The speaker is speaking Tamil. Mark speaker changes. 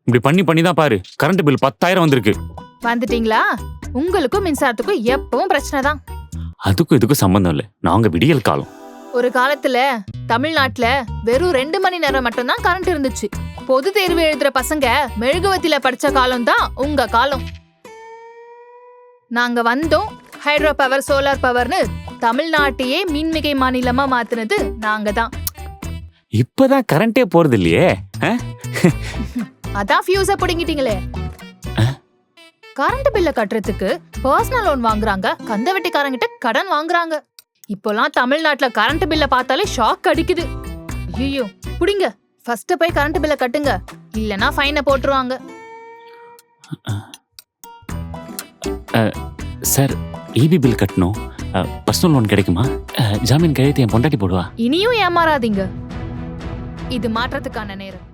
Speaker 1: இப்படி பண்ணி தான் பாரு, கரண்ட் பில் 10,000 வந்திருக்கு.
Speaker 2: வந்துட்டீங்களா? உங்களுக்கும் மின்சாரத்துக்கும் எப்பவும் பிரச்சனை தான்.
Speaker 1: அதுக்கும் இதுக்கும் சம்பந்தம் இல்ல, நாங்க விடியல் காலம்.
Speaker 2: ஒரு காலத்துல தமிழ்நாட்டுல வெறும் 2 மணி நேரம் மட்டும்தான் கரண்ட் இருந்துச்சு. பொது தேர்வு எழுதுற பசங்க மெழுகுவத்தில படிச்ச காலம் தான் உங்க காலம். நாங்க வந்தோம், ஹைட்ரோ பவர், சோலார் பவர்னு தமிழ்நாட்டையே மின்மிகை மாநிலமா மாத்துனது நாங்க தான்.
Speaker 1: இப்பதான் கரண்டே போறது இல்லையே.
Speaker 2: அதான் ஃபியூஸ புடுங்கிட்டீங்களே. கரண்ட் பில்ல கட்டுறதுக்கு பர்சனல் லோன் வாங்குறாங்க, கந்த வெட்டிக்காரங்கிட்ட கடன் வாங்குறாங்க. இப்போலாம் தமிழ்நாட்டுல கரண்ட் பில்ல பார்த்தாலே ஷாக் அடிக்குது. ஐயோ, புடிங்க, ஃபர்ஸ்ட் போய் கரண்ட் பில்ல கட்டுங்க, இல்லனா ஃபைனை போட்டுருவாங்க.
Speaker 1: சார், ஈபி பில் கட்டணும், பர்சனல் லோன் கிடைக்குமா? ஜாமீன் கையெழுத்து என் பொண்டாட்டி போடுவா.
Speaker 2: இனியும் ஏமாறாதீங்க, இது மாற்றத்துக்கான நேரம்.